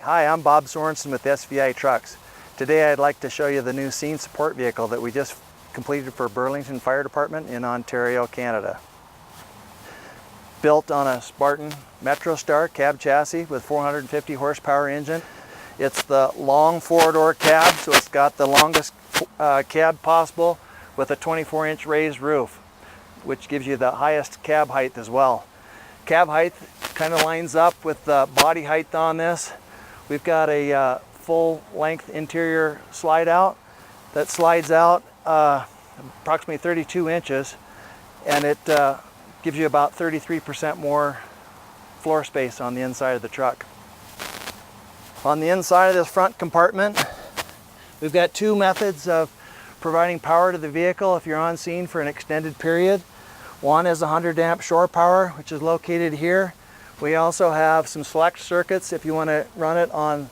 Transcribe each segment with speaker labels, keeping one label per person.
Speaker 1: Hi, I'm Bob Sorensen with SVI Trucks. Today I'd like to show you the new scene support vehicle that we just completed for Burlington Fire Department in Ontario, Canada. Built on a Spartan MetroStar cab chassis with 450 horsepower engine. It's the long four-door cab, so it's got the longest cab possible with a 24-inch raised roof, which gives you the highest cab height as well. Cab height kind of lines up with the body height on this. We've got a full-length interior slide out that slides out approximately 32 inches, and it gives you about 33% more floor space on the inside of the truck. On the inside of this front compartment, we've got two methods of providing power to the vehicle if you're on scene for an extended period. One is 100 amp shore power, which is located here. We also have some select circuits if you want to run it on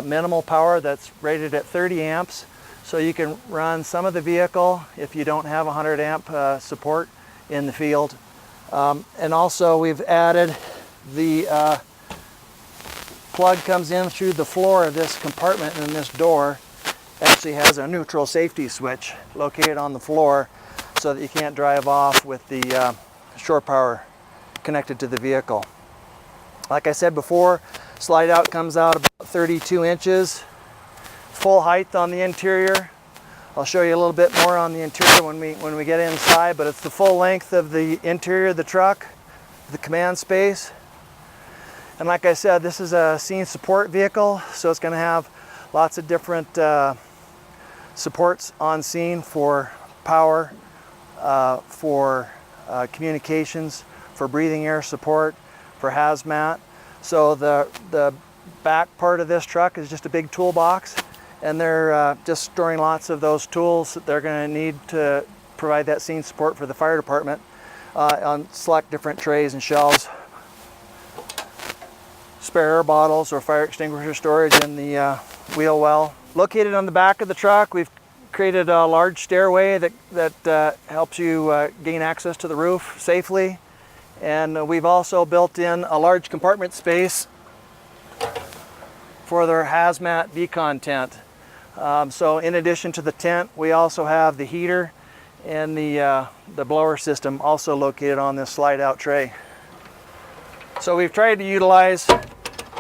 Speaker 1: minimal power that's rated at 30 amps. So you can run some of the vehicle if you don't have 100 amp support in the field. And also we've added the plug comes in through the floor of this compartment, and this door actually has a neutral safety switch located on the floor so that you can't drive off with the shore power connected to the vehicle. Like I said before, slide out comes out about 32 inches. Full height on the interior. I'll show you a little bit more on the interior when we get inside, but it's the full length of the interior of the truck, the command space. And like I said, this is a scene support vehicle, so it's going to have lots of different supports on scene for power, for communications, for breathing air support, for hazmat. So the back part of this truck is just a big toolbox, and they're just storing lots of those tools that they're going to need to provide that scene support for the fire department on select different trays and shelves. Spare air bottles or fire extinguisher storage in the wheel well. Located on the back of the truck, we've created a large stairway that helps you gain access to the roof safely. And we've also built in a large compartment space for their hazmat decon tent. So in addition to the tent, we also have the heater and the blower system also located on this slide out tray. So we've tried to utilize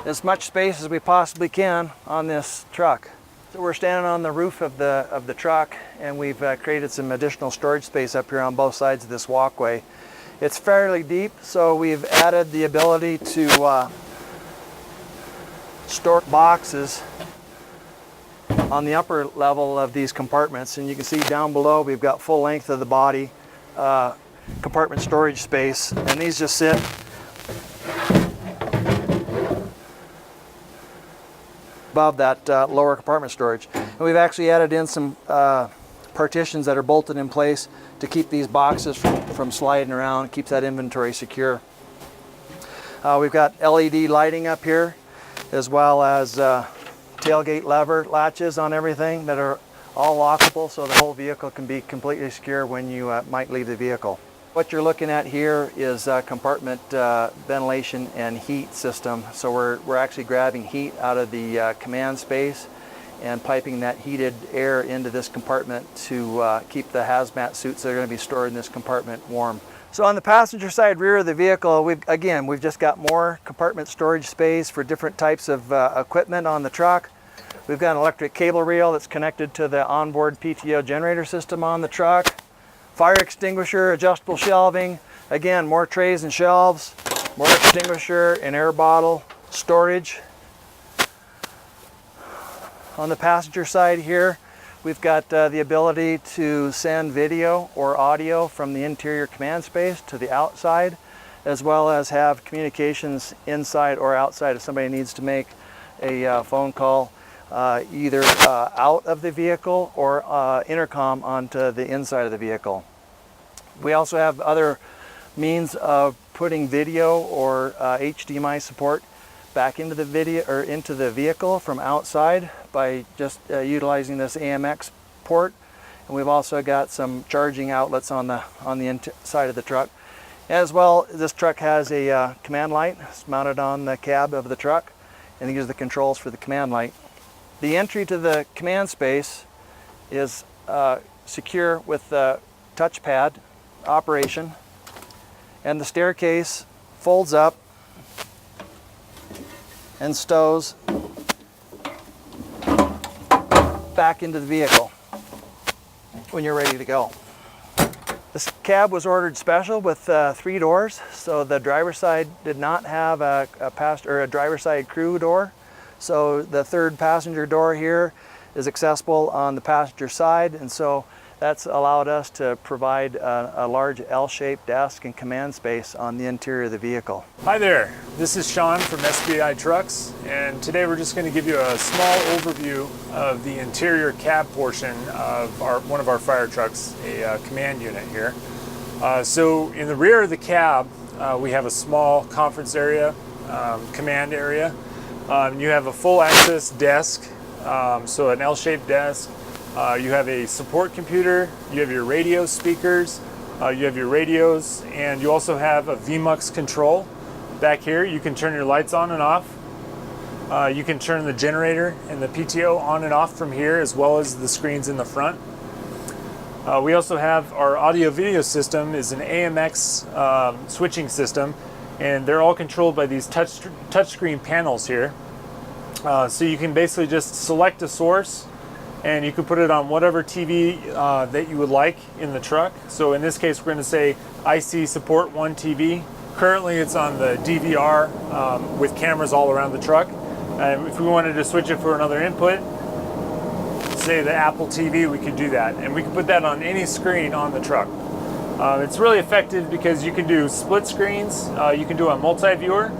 Speaker 1: as much space as we possibly can on this truck. So we're standing on the roof of the truck, and we've created some additional storage space up here on both sides of this walkway. It's fairly deep, so we've added the ability to store boxes on the upper level of these compartments, and you can see down below we've got full length of the body compartment storage space, and these just sit above that lower compartment storage. And we've actually added in some partitions that are bolted in place to keep these boxes from sliding around, keeps that inventory secure. We've got LED lighting up here, as well as tailgate lever latches on everything that are all lockable, so the whole vehicle can be completely secure when you might leave the vehicle. What you're looking at here is compartment ventilation and heat system. So we're actually grabbing heat out of the command space and piping that heated air into this compartment to keep the hazmat suits that are going to be stored in this compartment warm. So on the passenger side rear of the vehicle, we've just got more compartment storage space for different types of equipment on the truck. We've got an electric cable reel that's connected to the onboard PTO generator system on the truck. Fire extinguisher, adjustable shelving, again, more trays and shelves, more extinguisher and air bottle storage. On the passenger side here, we've got the ability to send video or audio from the interior command space to the outside, as well as have communications inside or outside if somebody needs to make a phone call either out of the vehicle or intercom onto the inside of the vehicle. We also have other means of putting video or HDMI support back into the vehicle from outside by just utilizing this AMX port. And we've also got some charging outlets on the inside of the truck. As well, this truck has a command light. It's mounted on the cab of the truck. and these are the controls for the command light. The entry to the command space is secure with the touchpad operation, and the staircase folds up and stows back into the vehicle when you're ready to go. This cab was ordered special with 3 doors, so the driver's side did not have a driver's side crew door. So the third passenger door here is accessible on the passenger side, and so that's allowed us to provide a large L-shaped desk and command space on the interior of the vehicle.
Speaker 2: Hi there, this is Sean from SBI Trucks, and today we're just going to give you a small overview of the interior cab portion of one of our fire trucks, a command unit here. So in the rear of the cab, we have a small conference area, command area. You have a full access desk, so an L-shaped desk. You have a support computer, you have your radio speakers, you have your radios, and you also have a VMUX control back here. You can turn your lights on and off. You can turn the generator and the PTO on and off from here, as well as the screens in the front. We also have our audio video system is an AMX switching system, and they're all controlled by these touchscreen panels here. So you can basically just select a source, and you can put it on whatever TV that you would like in the truck. So in this case, we're going to say IC Support 1 TV. Currently it's on the DVR with cameras all around the truck. If we wanted to switch it for another input, say the Apple TV, we could do that. And we can put that on any screen on the truck. It's really effective because you can do split screens, you can do a multi-viewer,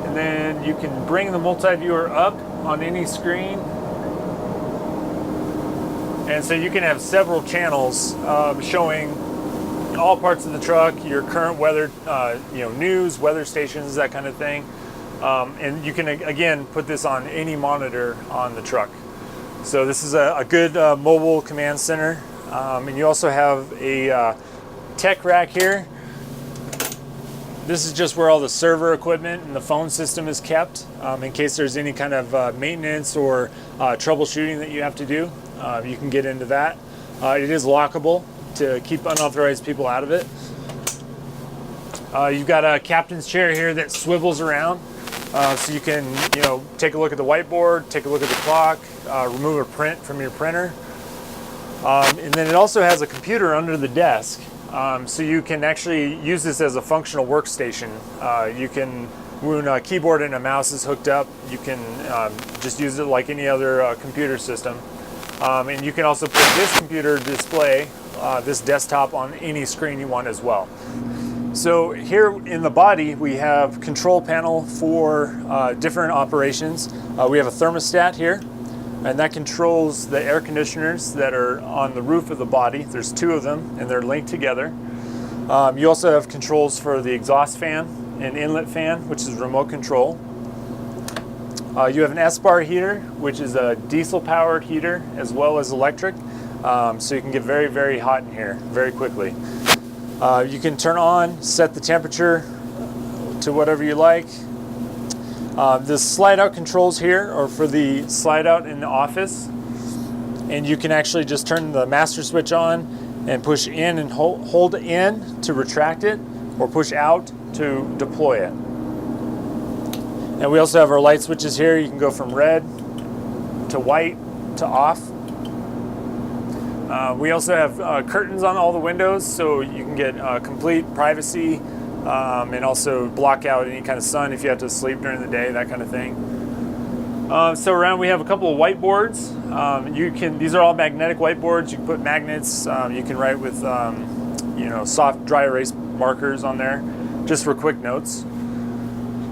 Speaker 2: and then you can bring the multi-viewer up on any screen, and so you can have several channels showing all parts of the truck, your current weather, news, weather stations, that kind of thing, and you can again put this on any monitor on the truck. So this is a good mobile command center, and you also have a tech rack here. This is just where all the server equipment and the phone system is kept in case there's any kind of maintenance or troubleshooting that you have to do. You can get into that. It is lockable to keep unauthorized people out of it. You've got a captain's chair here that swivels around, so you can take a look at the whiteboard, take a look at the clock, remove a print from your printer. And then it also has a computer under the desk. So you can actually use this as a functional workstation. You can, when a keyboard and a mouse is hooked up, you can just use it like any other computer system. And you can also put this computer display, this desktop, on any screen you want as well. So here in the body, we have control panel for different operations. We have a thermostat here, and that controls the air conditioners that are on the roof of the body. There's 2 of them, and they're linked together. You also have controls for the exhaust fan and inlet fan, which is remote control. You have an S-bar heater, which is a diesel-powered heater, as well as electric, so you can get very, very hot in here very quickly. You can turn on, set the temperature to whatever you like. The slide out controls here are for the slide out in the office, and you can actually just turn the master switch on and push in and hold in to retract it, or push out to deploy it. And we also have our light switches here. You can go from red to white to off. We also have curtains on all the windows, so you can get complete privacy. And also block out any kind of sun if you have to sleep during the day, that kind of thing. So around we have a couple of whiteboards. These are all magnetic whiteboards. You can put magnets. You can write with soft dry erase markers on there, just for quick notes.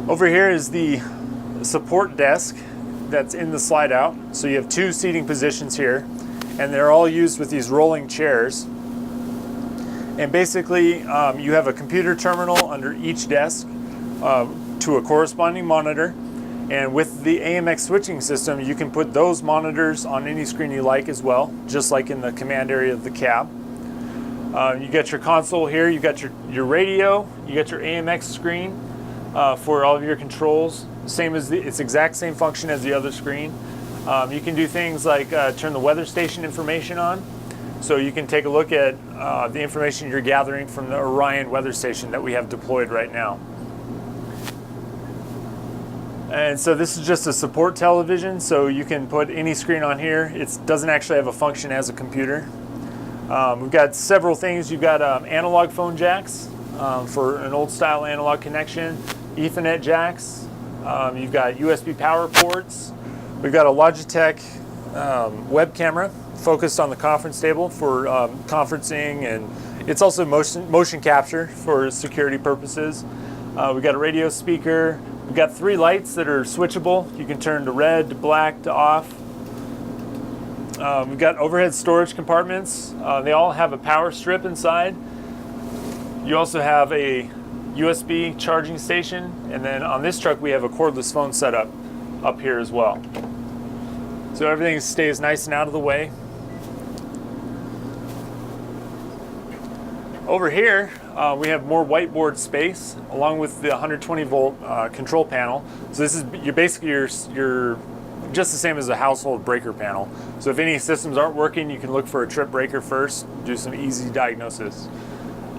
Speaker 2: Over here is the support desk that's in the slide out. So you have 2 seating positions here, and they're all used with these rolling chairs. And basically, you have a computer terminal under each desk to a corresponding monitor. And with the AMX switching system, you can put those monitors on any screen you like as well, just like in the command area of the cab. You got your console here, you got your radio, you got your AMX screen. for all of your controls. Same as it's exact same function as the other screen. You can do things like turn the weather station information on. So you can take a look at the information you're gathering from the Orion weather station that we have deployed right now. And so this is just a support television, so you can put any screen on here. It doesn't actually have a function as a computer. We've got several things. You've got analog phone jacks for an old style analog connection, Ethernet jacks. You've got USB power ports. We've got a Logitech web camera focused on the conference table for conferencing, and it's also motion capture for security purposes. We've got a radio speaker. We've got 3 lights that are switchable. You can turn to red, to black, to off. We've got overhead storage compartments. They all have a power strip inside. You also have a USB charging station, and then on this truck we have a cordless phone setup up here as well. So everything stays nice and out of the way. Over here, we have more whiteboard space along with the 120 volt control panel. So this is you're just the same as a household breaker panel. So if any systems aren't working, you can look for a trip breaker first, do some easy diagnosis.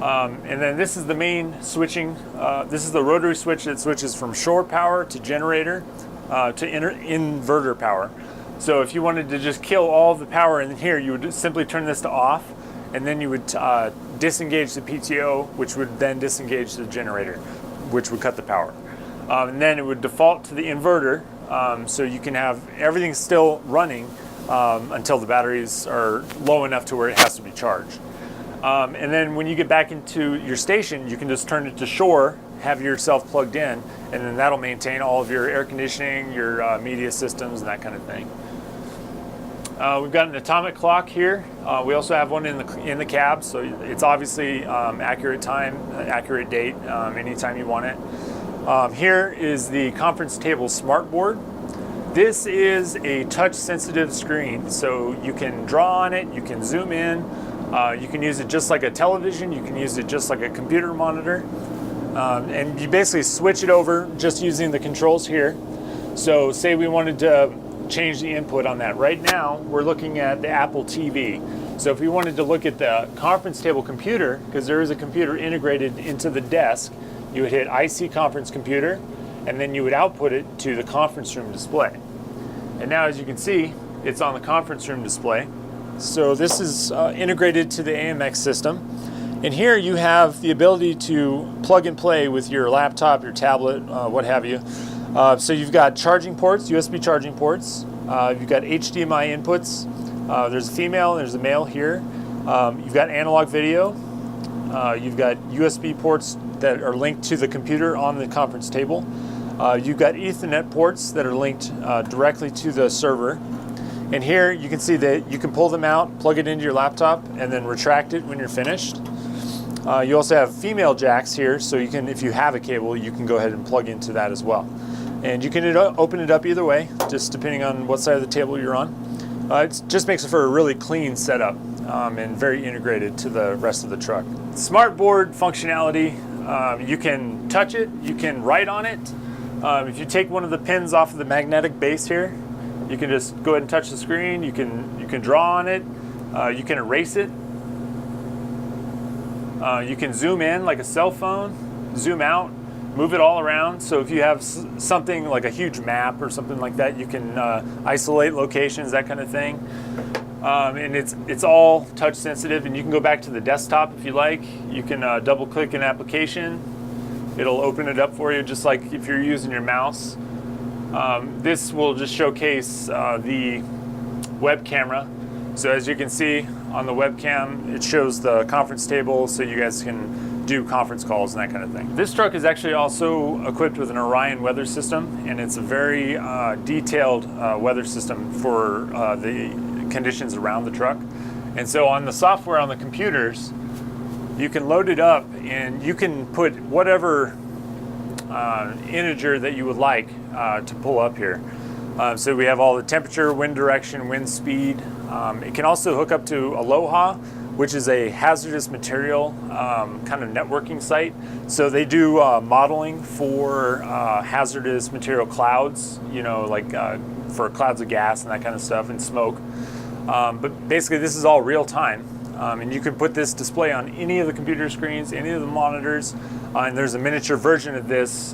Speaker 2: And then this is the main switching. This is the rotary switch that switches from shore power to generator to inverter power. So if you wanted to just kill all of the power in here, you would simply turn this to off, and then you would disengage the PTO, which would then disengage the generator, which would cut the power. And then it would default to the inverter, so you can have everything still running until the batteries are low enough to where it has to be charged. And then when you get back into your station, you can just turn it to shore, have yourself plugged in, and then that'll maintain all of your air conditioning, your media systems, and that kind of thing. We've got an atomic clock here. We also have one in the cab, so it's obviously accurate time, accurate date, anytime you want it. Here is the conference table smart board. This is a touch-sensitive screen, so you can draw on it, you can zoom in, you can use it just like a television, you can use it just like a computer monitor, and you basically switch it over just using the controls here. So say we wanted to change the input on that. Right now, we're looking at the Apple TV. So if we wanted to look at the conference table computer, because there is a computer integrated into the desk, you would hit IC conference computer, and then you would output it to the conference room display. And now, as you can see, it's on the conference room display. So this is integrated to the AMX system. And here you have the ability to plug and play with your laptop, your tablet, what have you. So you've got charging ports, USB charging ports. You've got HDMI inputs. There's a female and there's a male here. You've got analog video. You've got USB ports that are linked to the computer on the conference table. You've got Ethernet ports that are linked directly to the server. And here you can see that you can pull them out, plug it into your laptop, and then retract it when you're finished. You also have female jacks here, so you can, if you have a cable, you can go ahead and plug into that as well. And you can open it up either way, just depending on what side of the table you're on. It just makes it for a really clean setup and very integrated to the rest of the truck. Smart board functionality, you can touch it, you can write on it. If you take one of the pins off of the magnetic base here, you can just go ahead and touch the screen. You can draw on it. You can erase it. You can zoom in like a cell phone, zoom out, move it all around. So if you have something like a huge map or something like that, you can isolate locations, that kind of thing. And it's all touch sensitive, and you can go back to the desktop if you like. You can double click an application. It'll open it up for you just like if you're using your mouse. This will just showcase the web camera. So as you can see on the webcam, it shows the conference table so you guys can do conference calls and that kind of thing. This truck is actually also equipped with an Orion weather system, and it's a very detailed weather system for the conditions around the truck. And so on the software on the computers, you can load it up and you can put whatever integer that you would like to pull up here. So we have all the temperature, wind direction, wind speed. It can also hook up to Aloha, which is a hazardous material kind of networking site. So they do modeling for hazardous material clouds, you know, like for clouds of gas and that kind of stuff, and smoke. But basically this is all real time. And you can put this display on any of the computer screens, any of the monitors, and there's a miniature version of this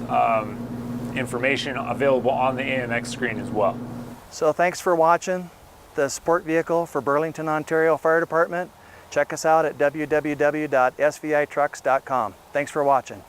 Speaker 2: information available on the AMX screen as well.
Speaker 1: So thanks for watching the support vehicle for Burlington, Ontario Fire Department. Check us out at www.svitrucks.com. Thanks for watching.